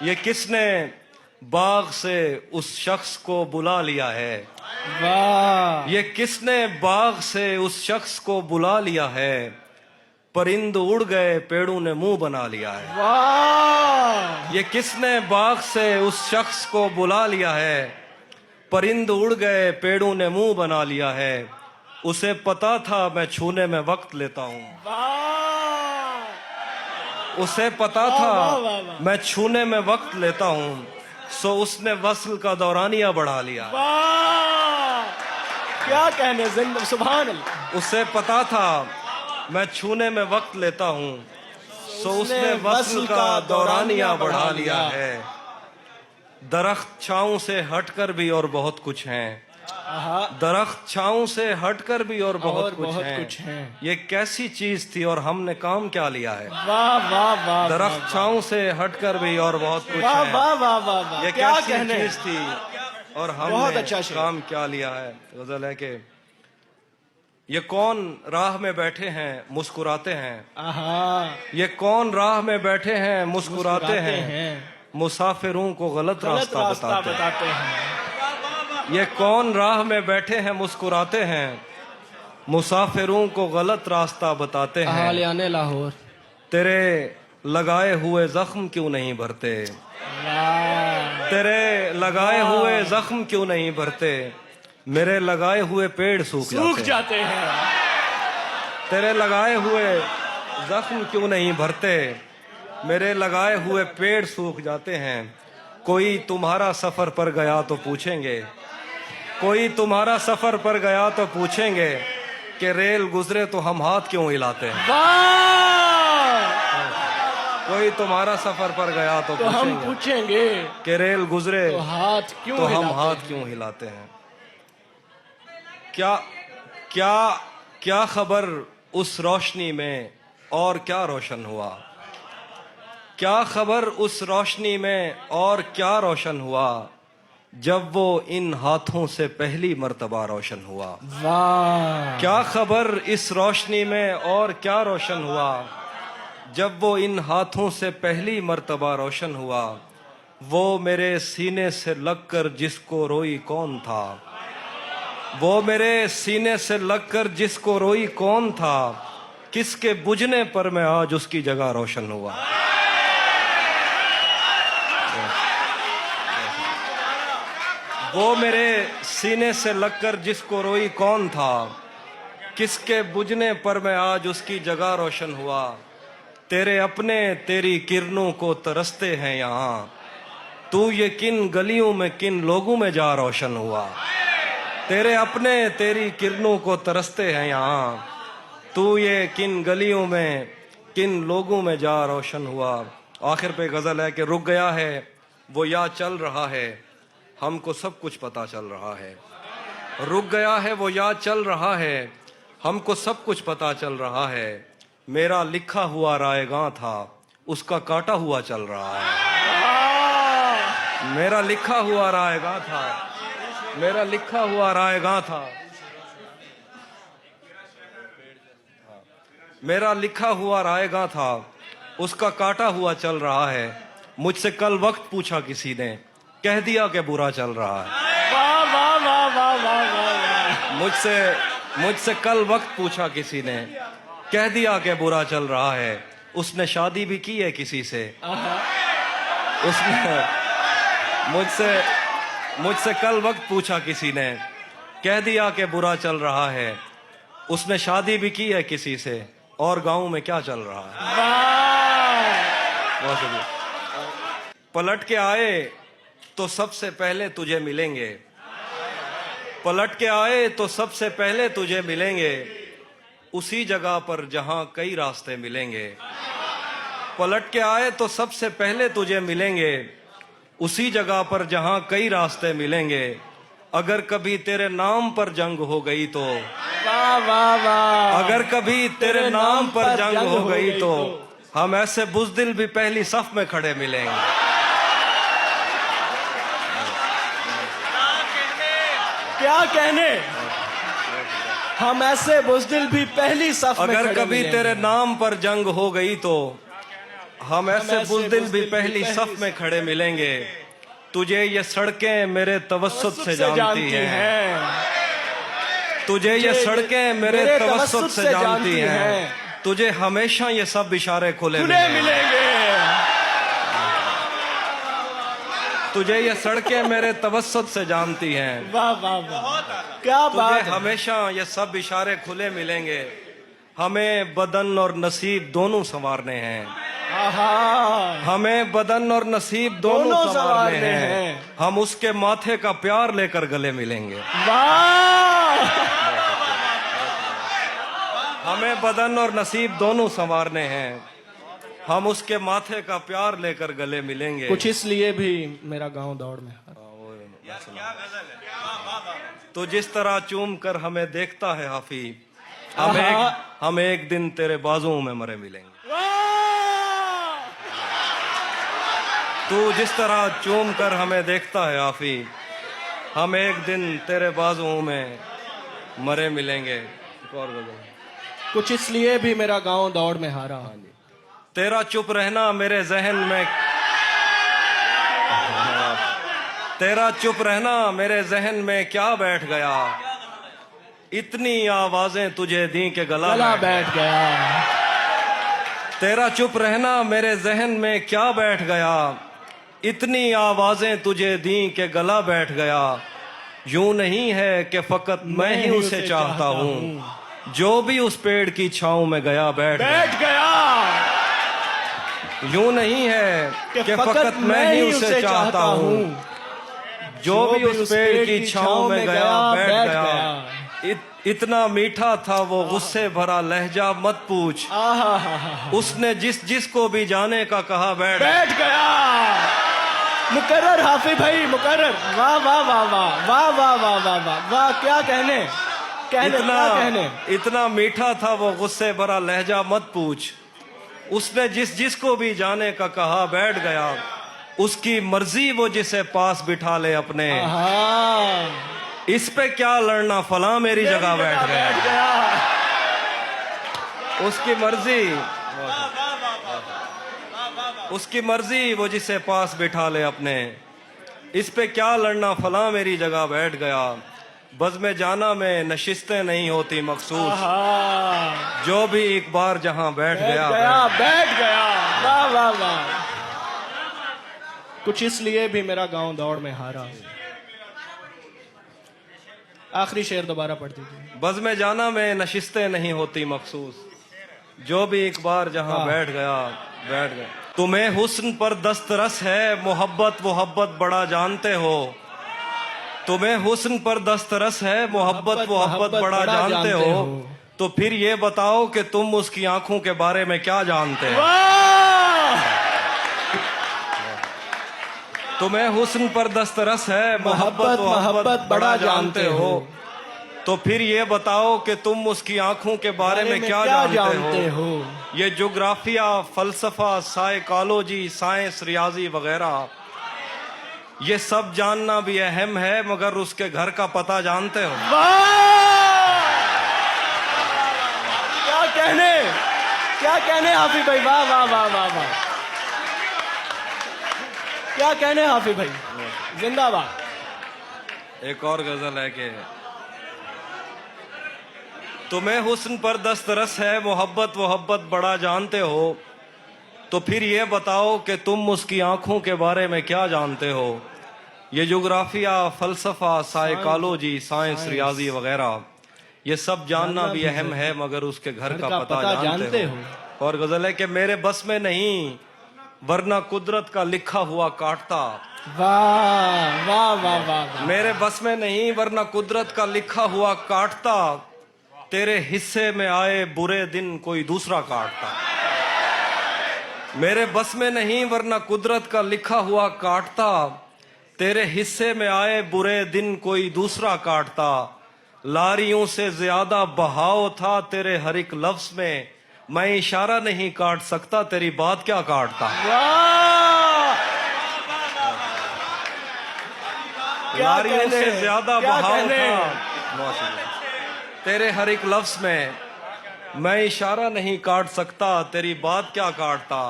ये किसने बाग से उस शख्स को बुला लिया है। वाह। ये किसने बाग से उस शख्स को बुला लिया है। परिंद उड़ गए पेड़ों ने मुंह बना लिया है। वाह। ये किसने बाग से उस शख्स को बुला लिया है। परिंद उड़ गए पेड़ों ने मुंह बना लिया है। उसे पता था मैं छूने में वक्त लेता हूँ। वाह। उसे पता वाह, था वाह, वाह, वाह। मैं छूने में वक्त लेता हूँ, सो उसने वस्ल का दौरानिया बढ़ा लिया। वाह, क्या कहने जिंदा, सुभान अल्लाह। उसे पता था मैं छूने में वक्त लेता हूँ, सो उसने वस्ल का दौरानिया बढ़ा लिया है। दरख्त छाँव से हटकर भी और बहुत कुछ हैं। दरख्त छाँव से हटकर भी और बहुत कुछ हैं। ये कैसी चीज थी और हमने काम क्या लिया है। वाह वाह वाह। दरख्त छाँव से हटकर भी और बहुत कुछ वाह है। वाह वाह वाह वाह। ये क्या कैसी कहने चीज थी और बहुत हमने अच्छा शेर। काम क्या लिया है। गजल है कि ये कौन राह में बैठे हैं मुस्कुराते हैं। आहा। ये कौन राह में बैठे हैं मुस्कुराते हैं। मुसाफिरों को गलत रास्ता बताते हैं। ये कौन राह में बैठे हैं मुस्कुराते हैं। मुसाफिरों को गलत रास्ता बताते हैं। आलियाने लाहौर। तेरे लगाए हुए जख्म क्यों नहीं भरते। तेरे लगाए हुए जख्म क्यों नहीं भरते। मेरे लगाए हुए पेड़ सूख जाते हैं। तेरे लगाए हुए जख्म क्यों नहीं भरते। मेरे लगाए हुए पेड़ सूख जाते हैं। कोई तुम्हारा सफर पर गया तो पूछेंगे। कोई तुम्हारा सफर पर गया तो पूछेंगे कि रेल गुजरे तो हम हाथ क्यों हिलाते हैं। कोई तुम्हारा सफर पर गया तो हम पूछेंगे कि रेल गुजरे तो हम हाथ क्यों हिलाते हैं। क्या क्या क्या खबर उस रोशनी में और क्या रोशन हुआ। क्या खबर उस रोशनी में और क्या रोशन हुआ। जब वो इन हाथों से पहली मर्तबा रोशन हुआ। वाह। क्या खबर इस रोशनी में और क्या रोशन हुआ। जब वो इन हाथों से पहली मर्तबा रोशन हुआ। वो मेरे सीने से लगकर जिसको रोई कौन था। वो मेरे सीने से लगकर जिसको रोई कौन था। किसके बुझने पर मैं आज उसकी जगह रोशन हुआ। वो मेरे सीने से लगकर जिसको रोई कौन था। किसके बुझने पर मैं आज उसकी जगह रोशन हुआ। तेरे अपने तेरी किरणों को तरसते हैं यहाँ। तू ये किन गलियों में किन लोगों में जा रोशन हुआ। तेरे अपने तेरी किरणों को तरसते हैं यहाँ। तू ये किन गलियों में किन लोगों में जा रोशन हुआ। आखिर पे गजल है कि रुक गया है वो या चल रहा है। हमको सब कुछ पता चल रहा है। रुक गया है वो या चल रहा है। हमको सब कुछ पता चल रहा है। मेरा लिखा हुआ रायगां था उसका काटा हुआ चल रहा है। मेरा लिखा हुआ रायगां था। मेरा लिखा हुआ रायगां था। मेरा लिखा हुआ रायगां था उसका काटा हुआ चल रहा है। मुझसे कल वक्त पूछा किसी ने कह दिया कि बुरा चल रहा है। वाह वाह वाह वाह वाह वाह। मुझसे कल वक्त पूछा किसी ने कह दिया कि बुरा चल रहा है। उसने शादी भी की है किसी से। उसने मुझसे कल वक्त पूछा किसी ने कह दिया कि बुरा चल रहा है। उसने शादी भी की है किसी से और गांव में क्या चल रहा है। वाह। पलट के आए तो सबसे पहले तुझे मिलेंगे। पलट के आए तो सबसे पहले तुझे मिलेंगे। उसी जगह पर जहां कई रास्ते मिलेंगे। पलट के आए तो सबसे पहले तुझे मिलेंगे। उसी जगह पर जहां कई रास्ते मिलेंगे। अगर कभी तेरे नाम पर जंग हो गई तो वाह वाह वाह। अगर कभी तेरे नाम पर जंग हो गई तो हम ऐसे बुज़दिल भी पहली सफ में खड़े मिलेंगे। क्या कहने। हम ऐसे बुज़दिल भी पहली सफ में अगर खड़े कभी मिलेंगे। तेरे नाम पर जंग हो गई तो हम ऐसे बुज़दिल भी पहली सफ में खड़े मिलेंगे, तुझे ये सड़कें मेरे तवस्सुत से जानती हैं, तुझे ये सड़कें मेरे तवस्सुत से जानती हैं, तुझे हमेशा ये सब इशारे खुले मिलेंगे। तुझे ये सड़कें मेरे तवस्सुत से जानती हैं, वाह वाह वाह, क्या बात तुझे है। हमेशा ये सब इशारे खुले मिलेंगे। हमें बदन और नसीब दोनों संवारने हैं, आहा, हमें बदन और नसीब दोनों दोनों संवारने संवारने हैं। हैं। हम उसके माथे का प्यार लेकर गले मिलेंगे। वाह, हमें बदन और नसीब दोनों संवारने हैं, हम उसके माथे का प्यार लेकर गले मिलेंगे। कुछ इसलिए भी मेरा गांव दौड़ में। तो जिस तरह चूम कर हमें देखता है हाफी, आहा। हम एक दिन तेरे बाजुओं में मरे मिलेंगे। वाह, तू जिस तरह चूम कर हमें देखता है हाफी, हम एक दिन तेरे बाजुओं में मरे मिलेंगे। एक और गजल। कुछ इसलिए भी मेरा गांव दौड़ में हारा। तेरा चुप रहना मेरे जहन में, तेरा चुप रहना मेरे जहन में क्या बैठ गया, इतनी आवाजें तुझे दी के गला बैठ गया। तेरा चुप रहना मेरे जहन में क्या बैठ गया, इतनी आवाजें तुझे दी के गला बैठ गया। यूं नहीं है कि फकत मैं ही उसे चाहता हूँ, जो भी उस पेड़ की छांव में गया बैठ गया। यूं नहीं है कि फकत मैं ही उसे चाहता हूँ, जो भी उस पेड़ की छांव में गया बैठ गया। इतना मीठा था वो गुस्से भरा लहजा मत पूछ, उसने जिस जिस को भी जाने का कहा बैठ गया। मुकर्रर हाफिज भाई, मुकर्रर। वाह वाह वाह वाह वाह वाह वाह वाह वाह वाह, क्या कहने, इतना मीठा था वो गुस्से भरा लहजा मत पूछ, उसने जिस जिस को भी जाने का कहा बैठ गया। उसकी मर्जी वो जिसे पास बिठा ले अपने, इस पे क्या लड़ना फला मेरी जगह बैठ गया। उसकी मर्जी वो जिसे पास बिठा ले अपने, इस पे क्या लड़ना फला मेरी जगह बैठ गया। बज़्म जाना में नशिस्तें नहीं होती मखसूस, जो भी एक बार जहां बैठ गया। वाह वाह वाह। कुछ इसलिए भी मेरा गांव दौड़ में हारा। आखिरी शेर दोबारा पढ़ दीजिए। बज़्म जाना में नशिस्तें नहीं होती मखसूस, जो भी एक बार जहां बैठ गया। तुम्हें हुस्न पर दस्तरस है मोहब्बत बड़ा जानते हो, तुम्हें हुस्न पर दस्तरस है मोहब्बत बड़ा जानते हो, तो फिर ये बताओ कि तुम उसकी आंखों के बारे में क्या जानते हो। तुम्हें हुस्न पर दस्तरस है मोहब्बत बड़ा जानते हो, तो फिर ये बताओ कि तुम उसकी आंखों के बारे में क्या जानते हो। ये ज्योग्राफिया, फलसफा, साइकोलॉजी, साइंस, रियाजी वगैरह, ये सब जानना भी अहम है, मगर उसके घर का पता जानते हो। क्या कहने हाफिज भाई, वाह वाह वाह वाह वाह, क्या कहने हाफिज भाई, जिंदाबाद। एक और गजल है कि तुम्हें हुस्न पर दस्तरस है मोहब्बत बड़ा जानते हो, तो फिर ये बताओ कि तुम उसकी आंखों के बारे में क्या जानते हो। ये ज्योग्राफिया, फलसफा, साइकोलॉजी, साइंस, रियाजी वगैरह, ये सब जानना भी अहम है, मगर उसके घर का पता जानते हो। और गजल है कि मेरे बस में नहीं वरना कुदरत का लिखा हुआ काटता। वाह वाह वाह वाह। मेरे बस में नहीं वरना कुदरत का लिखा हुआ काटता, तेरे हिस्से में आए बुरे दिन कोई दूसरा काटता। मेरे बस में नहीं वरना कुदरत का लिखा हुआ काटता, तेरे हिस्से में आए बुरे दिन कोई दूसरा काटता। लारियों से ज्यादा बहाव था तेरे हर एक लफ्ज में, मैं इशारा नहीं काट सकता, तेरी बात क्या काटता। लारियों से ज्यादा बहाव था तेरे हर एक लफ्ज में, मैं इशारा नहीं काट सकता, तेरी बात क्या काटता।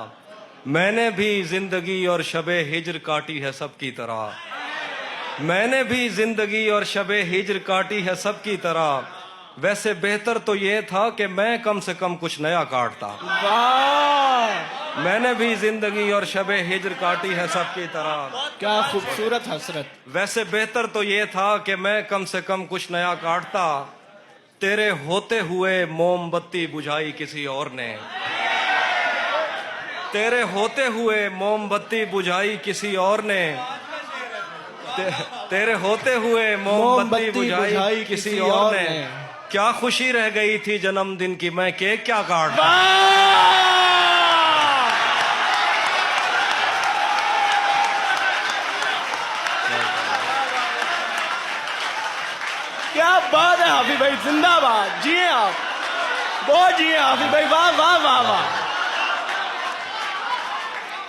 मैंने भी जिंदगी और शबे हिज्र काटी है सबकी तरह, मैंने भी जिंदगी और शबे हिज्र काटी है सबकी तरह। वैसे बेहतर तो ये था कि मैं कम से कम कुछ नया काटता। वाह, मैंने भी जिंदगी और शबे हिज्र काटी है सबकी तरह। क्या खूबसूरत हसरत। वैसे बेहतर तो ये था कि मैं कम से कम कुछ नया काटता। तेरे होते हुए मोमबत्ती बुझाई किसी और ने, तेरे होते हुए मोमबत्ती बुझाई किसी और ने, तेरे होते हुए मोमबत्ती बुझाई किसी और ने। क्या खुशी रह गई थी जन्मदिन की, मैं केक क्या काटता। क्या बात है हाफिज भाई, जिंदाबाद, जिए आप, बहुत जिए हाफिज भाई, वाह वाह वाह वाह,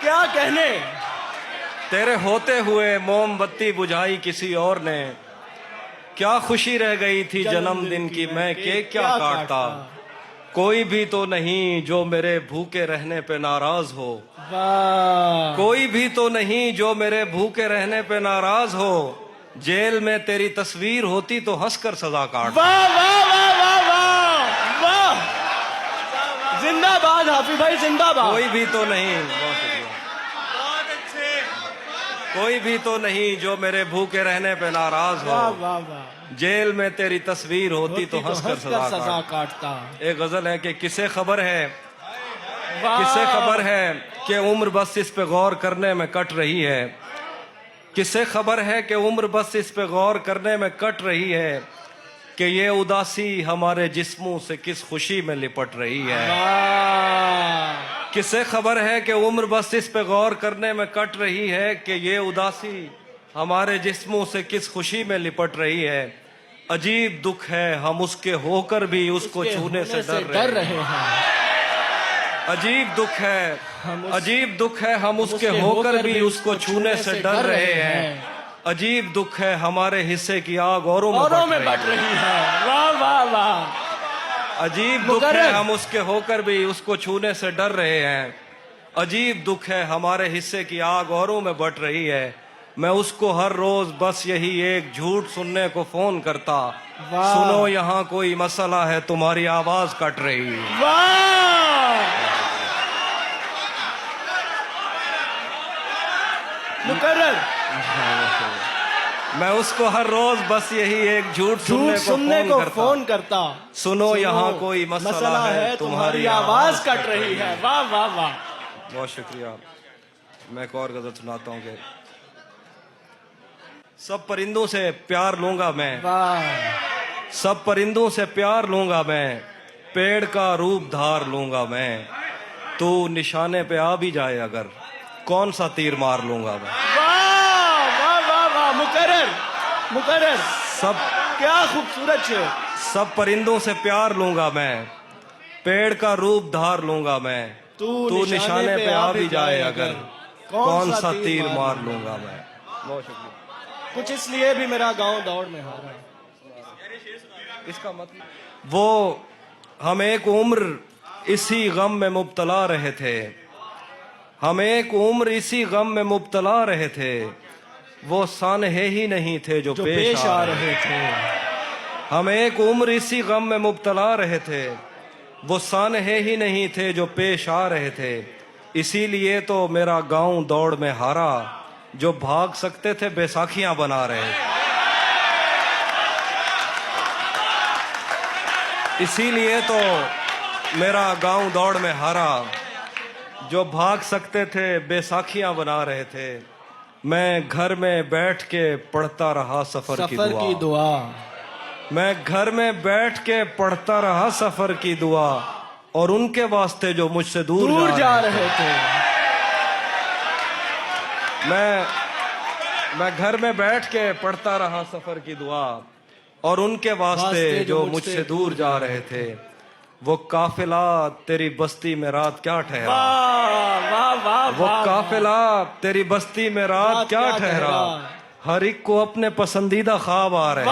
क्या कहने। तेरे होते हुए मोमबत्ती बुझाई किसी और ने, क्या खुशी रह गई थी जन्मदिन की, मैं केक क्या काटता। कोई भी तो नहीं जो मेरे भूखे रहने पे नाराज हो, वाह, कोई भी तो नहीं जो मेरे भूखे रहने पे नाराज हो। जेल में तेरी तस्वीर होती तो हंसकर सजा काट। वाह वाह वाह वाह वाह वाह, जिंदाबाद हाफिज भाई, जिंदाबाद। कोई भी तो नहीं, बहुत शुक्रिया। कोई भी तो नहीं जो मेरे भूखे रहने पे नाराज वाह हो। वाह वाह, जेल में तेरी तस्वीर होती तो हंसकर सजा काटता। एक गजल है कि किसे खबर है, वाह, किसे खबर है कि उम्र बस इस पे गौर करने में कट रही है। किसे खबर है कि उम्र बस इस पे गौर करने में कट रही है, कि ये उदासी हमारे जिस्मों से किस खुशी में लिपट रही है। वाह, किसे खबर है कि उम्र बस इस पे गौर करने में कट रही है, कि ये उदासी हमारे जिस्मों से किस खुशी में लिपट रही है। अजीब दुख है हम उसके होकर भी उसको छूने से डर रहे हैं। अजीब दुख है, अजीब दुख है हम उसके होकर भी उसको छूने से डर रहे हैं। अजीब दुख है हमारे हिस्से की आग औरों में बट रही है। वाह वाह वाह, अजीब दुख है हम उसके होकर भी उसको छूने से डर रहे हैं। अजीब दुख है हमारे हिस्से की आग औरों में बट रही है। मैं उसको हर रोज बस यही एक झूठ सुनने को फोन करता, सुनो यहाँ कोई मसला है तुम्हारी आवाज कट रही है। वाह, मुकर्रर। मैं उसको हर रोज बस यही एक झूठ सुनने को फोन करता, सुनो यहाँ कोई मसला है तुम्हारी आवाज कट रही है। वाह वाह वाह, बहुत शुक्रिया। मैं एक और गजल सुनाता हूँ कि सब परिंदों से प्यार लूंगा मैं, वाह, सब परिंदों से प्यार लूंगा मैं, पेड़ का रूप धार लूंगा मैं। तू निशाने पे आ भी जाए अगर, कौन सा तीर मार लूंगा मैं। वाह वाह वाह वाह, मुकर्रर मुकर्रर, सब क्या खूबसूरत है। सब परिंदों से प्यार लूंगा मैं, पेड़ का रूप धार लूंगा मैं। तू निशाने पे आ भी जाए अगर, कौन सा तीर मार लूंगा मैं। बहुत शुक्रिया। कुछ इसलिए भी मेरा गांव दौड़ में हारा है। इसका मतलब वो हम एक उम्र इसी गम में मुब्तला रहे थे, हम एक उम्र इसी गम में मुब्तला रहे थे। वो सानहे ही नहीं थे जो पेश आ रहे थे। हम एक उम्र इसी गम में मुब्तला रहे थे, वो सानहे ही नहीं थे जो पेश आ रहे थे। इसीलिए तो मेरा गांव दौड़ में हारा, जो भाग सकते थे बैसाखियां बना रहे। इसीलिए तो मेरा गांव दौड़ में हारा, जो भाग सकते थे बैसाखियां बना रहे थे। मैं घर में बैठ के पढ़ता रहा सफर की दुआ। मैं घर में बैठ के पढ़ता रहा सफर की दुआ, और उनके वास्ते जो मुझसे दूर जा रहे थे। मैं घर में बैठ के पढ़ता रहा सफर की दुआ, और उनके वास्ते जो मुझसे दूर जा रहे थे। वो काफिला तेरी बस्ती में रात क्या ठहरा, वो काफिला तेरी बस्ती में रात क्या ठहरा। हर एक को अपने पसंदीदा ख्वाब आ रहे।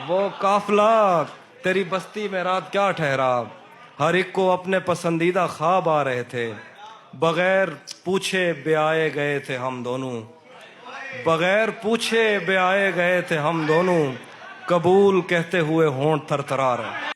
वो काफिला तेरी बस्ती में रात क्या ठहरा। हर एक को अपने पसंदीदा ख्वाब आ रहे थे, बगैर पूछे ब्याए गए थे हम दोनों, बगैर पूछे ब्याए गए थे हम दोनों, कबूल कहते हुए होंठ थरथरा रहे।